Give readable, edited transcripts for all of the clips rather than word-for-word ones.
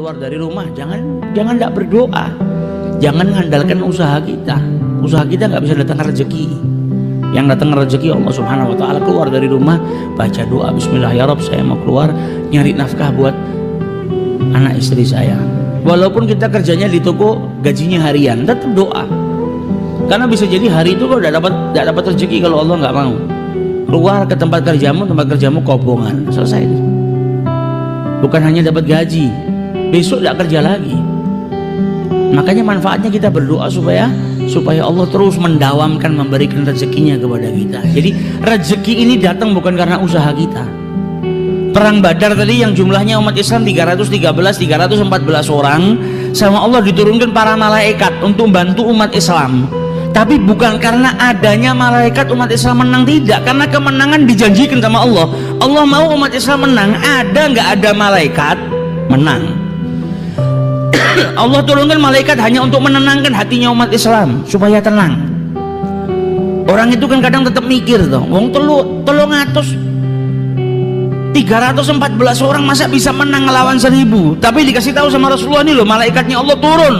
keluar dari rumah, jangan tidak berdoa, jangan mengandalkan usaha kita. Usaha kita nggak bisa datang rezeki. Yang datang rezeki Allah Subhanahu Wa Taala. Keluar dari rumah, baca doa, Bismillah ya Rob, saya mau keluar nyari nafkah buat anak istri saya. Walaupun kita kerjanya di toko, gajinya harian, tetap doa. Karena bisa jadi hari itu kau tidak dapat rezeki kalau Allah nggak mau. Keluar ke tempat kerjamu kobongan, selesai. Bukan hanya dapat gaji, besok tidak kerja lagi. Makanya manfaatnya kita berdoa supaya Allah terus mendawamkan, memberikan rezekinya kepada kita. Jadi rezeki ini datang bukan karena usaha kita. Perang Badar tadi yang jumlahnya umat Islam 314 orang, sama Allah diturunkan para malaikat untuk bantu umat Islam. Tapi bukan karena adanya malaikat umat Islam menang, tidak, karena kemenangan dijanjikan sama Allah. Allah mau umat Islam menang, ada nggak ada malaikat menang. Allah turunkan malaikat hanya untuk menenangkan hatinya umat Islam supaya tenang. Orang itu kan kadang tetap mikir tuh, wong 314 orang masa bisa menang ngelawan 1000. Tapi dikasih tahu sama Rasulullah nih loh, malaikatnya Allah turun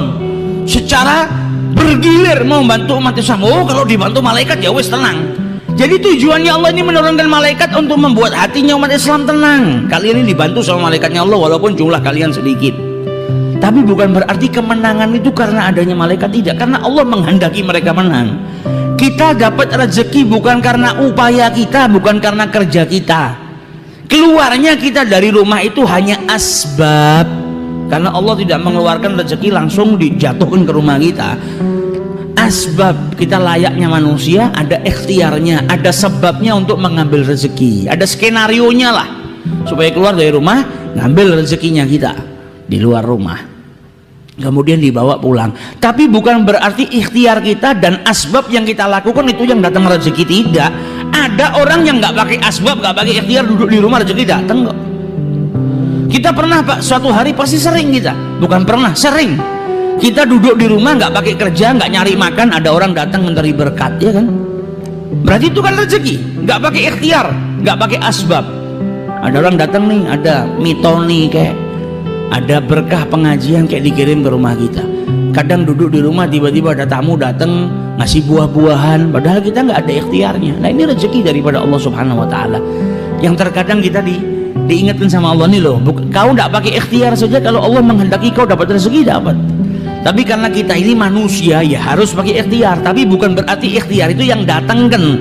secara bergilir mau bantu umat Islam. Oh, kalau dibantu malaikat ya wes tenang. Jadi tujuannya Allah ini menurunkan malaikat untuk membuat hatinya umat Islam tenang. Kalian ini dibantu sama malaikatnya Allah walaupun jumlah kalian sedikit. Tapi bukan berarti kemenangan itu karena adanya malaikat, tidak, karena Allah menghendaki mereka menang. Kita dapat rezeki bukan karena upaya kita, bukan karena kerja kita. Keluarnya kita dari rumah itu hanya asbab, karena Allah tidak mengeluarkan rezeki langsung dijatuhkan ke rumah kita. Asbab, kita layaknya manusia, ada ikhtiarnya, ada sebabnya untuk mengambil rezeki, ada skenarionya lah supaya keluar dari rumah ngambil rezekinya kita di luar rumah, kemudian dibawa pulang. Tapi bukan berarti ikhtiar kita dan asbab yang kita lakukan itu yang datang rezeki, tidak. Ada orang yang nggak pakai asbab, nggak pakai ikhtiar, duduk di rumah rezeki datang kok. Kita pernah Pak, suatu hari pasti sering kita, bukan pernah, sering kita duduk di rumah nggak pakai kerja, nggak nyari makan, ada orang datang mencari berkat, ya kan? Berarti itu kan rezeki, nggak pakai ikhtiar, nggak pakai asbab. Ada orang datang nih, ada mitoni kayak ada berkah pengajian kayak dikirim ke rumah kita. Kadang duduk di rumah tiba-tiba ada tamu datang ngasih buah-buahan, padahal kita nggak ada ikhtiarnya. Nah ini rezeki daripada Allah Subhanahu Wa Taala. Yang terkadang kita diingatkan sama Allah nih loh, kau nggak pakai ikhtiar saja, kalau Allah menghendaki kau dapat rezeki dapat. Tapi karena kita ini manusia ya harus pakai ikhtiar. Tapi bukan berarti ikhtiar itu yang datangkan.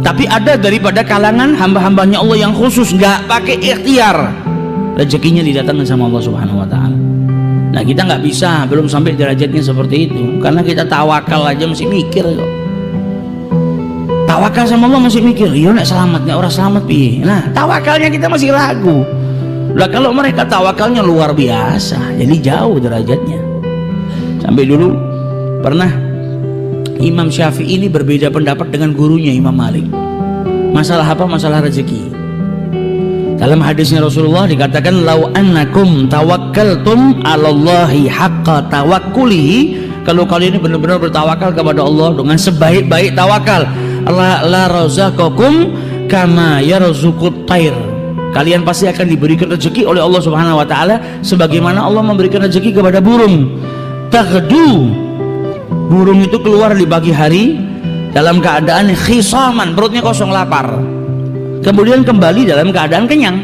Tapi ada daripada kalangan hamba-hambanya Allah yang khusus nggak pakai ikhtiar, rezekinya didatangkan sama Allah Subhanahu Wa Taala. Nah kita nggak bisa, belum sampai derajatnya seperti itu, karena kita tawakal aja masih mikir kok. Tawakal sama Allah masih mikir, iya nek selamat nek orang selamat piye. Nah tawakalnya kita masih ragu. Lah kalau mereka tawakalnya luar biasa, jadi jauh derajatnya. Sampai dulu pernah Imam Syafi'i ini berbeda pendapat dengan gurunya Imam Malik. Masalah apa? Masalah rezeki. Dalam hadisnya Rasulullah dikatakan, lau annakum tawakkaltum 'alallahi haqqa tawakkulihi, kalau kalian ini benar-benar bertawakal kepada Allah dengan sebaik-baik tawakal, la razaqakum kama yarzuqut thair, kalian pasti akan diberikan rezeki oleh Allah Subhanahu Wa Taala sebagaimana Allah memberikan rezeki kepada burung. Taghdu, burung itu keluar di pagi hari dalam keadaan khisaman, perutnya kosong lapar, kemudian kembali dalam keadaan kenyang.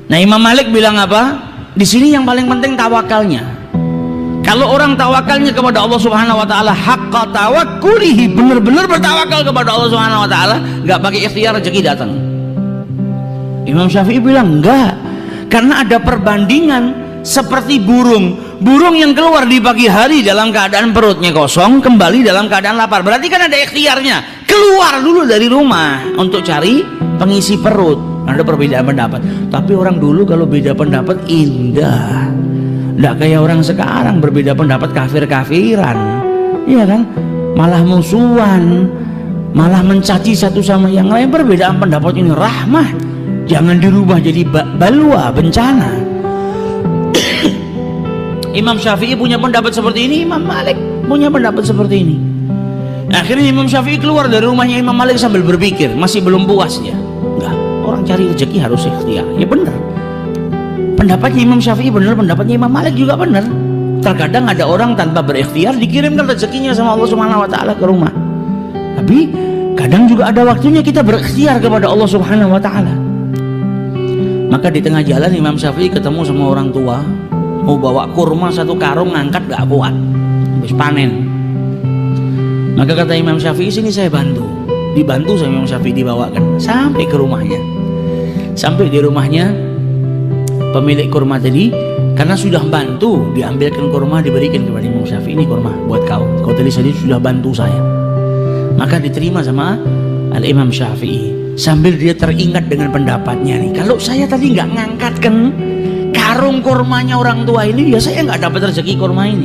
Nah Imam Malik bilang apa? Di sini yang paling penting tawakalnya. Kalau orang tawakalnya kepada Allah Subhanahu Wa Taala haqqa tawakkulihi, benar-benar bertawakal kepada Allah Subhanahu Wa Taala, nggak pakai ikhtiar, rezeki datang. Imam Syafi'i bilang enggak, karena ada perbandingan. Seperti burung yang keluar di pagi hari dalam keadaan perutnya kosong, kembali dalam keadaan lapar, berarti kan ada ikhtiarnya, keluar dulu dari rumah untuk cari pengisi perut. Ada perbedaan pendapat, tapi orang dulu kalau beda pendapat indah, nggak kayak orang sekarang berbeda pendapat kafir-kafiran, iya kan, malah musuhan, malah mencaci satu sama yang lain. Perbedaan pendapat ini rahmah, jangan dirubah jadi balwa, bencana. Imam Syafi'i punya pendapat seperti ini, Imam Malik punya pendapat seperti ini. Akhirnya Imam Syafi'i keluar dari rumahnya Imam Malik sambil berpikir, masih belum puas dia. Enggak, orang cari rezeki harus ikhtiar, ya benar. pendapatnya Imam Syafi'i benar, pendapatnya Imam Malik juga benar. Terkadang ada orang tanpa berikhtiar dikirimkan rezekinya sama Allah Subhanahu wa taala ke rumah. Tapi kadang juga ada waktunya kita berikhtiar kepada Allah Subhanahu wa taala. Maka di tengah jalan Imam Syafi'i ketemu sama orang tua, mau bawa kurma 1 karung, ngangkat gak kuat, habis panen. Maka kata Imam Syafi'i, sini saya bantu. Dibantu sama Imam Syafi'i, dibawakan sampai ke rumahnya. Sampai di rumahnya, pemilik kurma tadi, karena sudah bantu, diambilkan kurma, diberikan kepada Imam Syafi'i. Ini kurma buat kau tadi sudah bantu saya. Maka diterima sama Al-Imam Syafi'i. Sambil dia teringat dengan pendapatnya nih, kalau saya tadi nggak ngangkatkan karung kurmanya orang tua ini, ya saya nggak dapat rezeki kurma ini.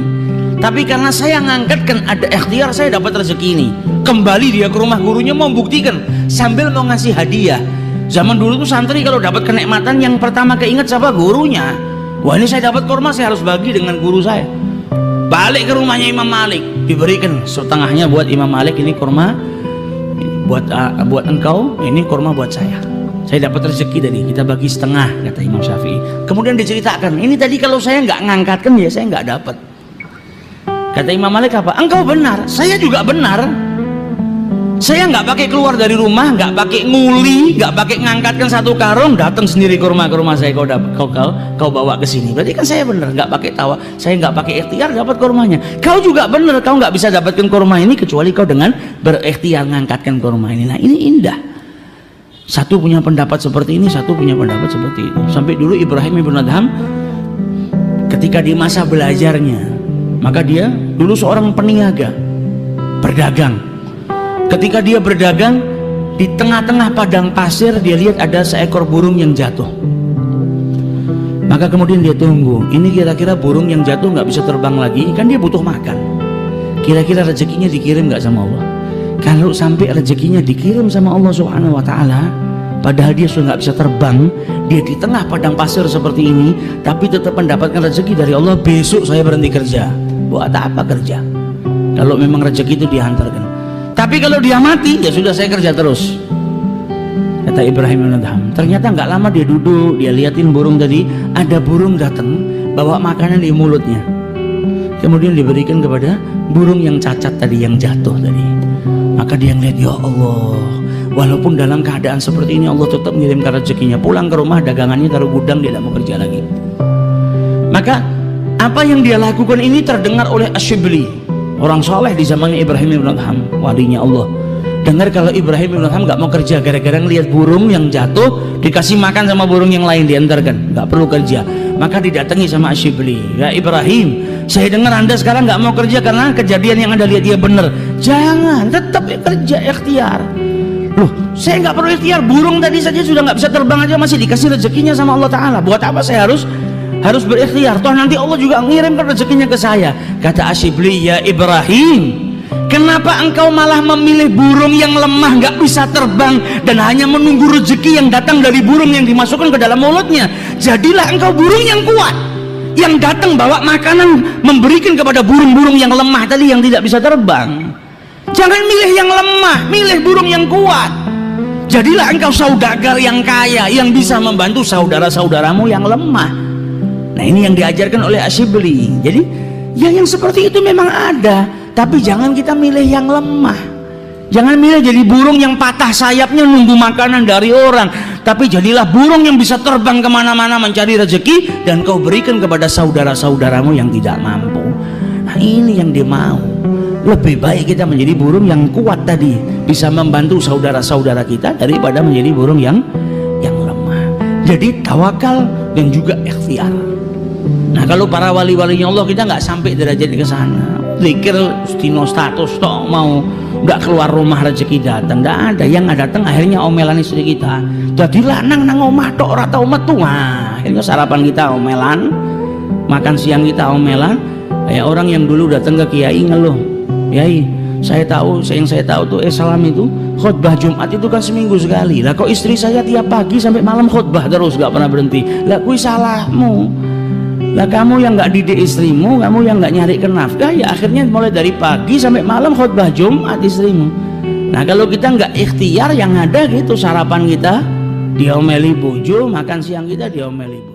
Tapi karena saya ngangkatkan, ada ikhtiar, saya dapat rezeki ini. Kembali dia ke rumah gurunya mau buktikan, sambil mau ngasih hadiah. Zaman dulu tuh santri kalau dapat kenikmatan yang pertama keinget siapa? Gurunya. Wah, ini saya dapat kurma, saya harus bagi dengan guru saya. Balik ke rumahnya Imam Malik, diberikan setengahnya buat Imam Malik, ini kurma buat engkau, ini kurma buat saya dapat rezeki tadi, kita bagi setengah, kata Imam Syafi'i. Kemudian diceritakan, ini tadi kalau saya nggak ngangkatkan ya saya nggak dapat. Kata Imam Malik apa? Engkau benar, saya juga benar. Saya nggak pakai keluar dari rumah, nggak pakai nguli, nggak pakai ngangkatkan 1 karung, datang sendiri ke rumah saya, kau bawa ke sini. Berarti kan saya benar, nggak pakai tawa, saya nggak pakai ikhtiar dapat kurmanya. Kau juga benar, kau nggak bisa dapatkan kurma ini kecuali kau dengan berikhtiar ngangkatkan kurma ini. Nah, ini indah. Satu punya pendapat seperti ini, satu punya pendapat seperti itu. Sampai dulu Ibrahim ibn Adham ketika di masa belajarnya, maka dia dulu seorang peniaga, berdagang. Ketika dia berdagang, di tengah-tengah padang pasir dia lihat ada seekor burung yang jatuh. Maka kemudian dia tunggu, ini kira-kira burung yang jatuh nggak bisa terbang lagi, kan dia butuh makan. Kira-kira rezekinya dikirim nggak sama Allah? Kalau sampai rezekinya dikirim sama Allah Subhanahu wa taala, padahal dia sudah nggak bisa terbang, dia di tengah padang pasir seperti ini, tapi tetap mendapatkan rezeki dari Allah. Besok saya berhenti kerja. Buat apa kerja? Kalau memang rezeki itu dihantarkan. Tapi kalau dia mati, ya sudah saya kerja terus. Kata Ibrahim bin Adham. Ternyata nggak lama dia duduk, dia liatin burung tadi, ada burung datang bawa makanan di mulutnya. Kemudian diberikan kepada burung yang cacat tadi, yang jatuh tadi. Maka dia ngeliat, ya Allah, walaupun dalam keadaan seperti ini Allah tetap mengirimkan rezekinya. Pulang ke rumah, dagangannya taruh gudang, dia tidak mau kerja lagi. Maka apa yang dia lakukan ini terdengar oleh Asyibli, orang soleh di zamannya Ibrahim bin Adham, walinya Allah. Dengar kalau Ibrahim bin Adham nggak mau kerja gara-gara ngelihat burung yang jatuh, dikasih makan sama burung yang lain, diantarkan, nggak perlu kerja. Maka didatangi sama Asyibli, ya Ibrahim, saya dengar anda sekarang nggak mau kerja karena kejadian yang anda lihat dia benar. Jangan, tetap kerja, ikhtiar. Loh, saya nggak perlu ikhtiar, burung tadi saja sudah nggak bisa terbang aja masih dikasih rezekinya sama Allah Ta'ala. Buat apa saya harus berikhtiar? Toh nanti Allah juga mengirimkan rezekinya ke saya. Kata Asyibli, ya Ibrahim, kenapa engkau malah memilih burung yang lemah, nggak bisa terbang, dan hanya menunggu rezeki yang datang dari burung yang dimasukkan ke dalam mulutnya? Jadilah engkau burung yang kuat, yang datang bawa makanan, memberikan kepada burung-burung yang lemah tadi yang tidak bisa terbang. Jangan milih yang lemah, milih burung yang kuat. Jadilah engkau saudagar yang kaya, yang bisa membantu saudara-saudaramu yang lemah. Nah, ini yang diajarkan oleh Asyibli. Jadi ya yang seperti itu memang ada, tapi jangan kita milih yang lemah. Jangan milih jadi burung yang patah sayapnya nunggu makanan dari orang, tapi jadilah burung yang bisa terbang kemana-mana mencari rezeki, dan kau berikan kepada saudara-saudaramu yang tidak mampu. Nah, ini yang dia mau. Lebih baik kita menjadi burung yang kuat tadi, bisa membantu saudara-saudara kita, daripada menjadi burung yang lemah. Jadi tawakal dan juga ikhtiar. Nah, kalau para wali-walinya Allah, kita nggak sampai derajat ke sana. Zikir stino status toh, mau nggak keluar rumah rezeki datang, nggak ada. Yang nggak datang akhirnya omelan istri kita. Jadi lanang nang omah tok ora tau metu. Akhirnya sarapan kita omelan, makan siang kita omelan. Kayak orang yang dulu datang ke kiai ngeluh, "Kiai, saya tahu tuh salam itu khutbah Jumat itu kan seminggu sekali. Lah kok istri saya tiap pagi sampai malam khutbah terus, nggak pernah berhenti. Lah kui salahmu. Lah kamu yang nggak didik istrimu, kamu yang nggak nyari nafkah, ya akhirnya mulai dari pagi sampai malam khutbah Jumat istrimu." Nah, kalau kita nggak ikhtiar, yang ada gitu, sarapan kita diomeli bojo, makan siang kita diomeli bojo.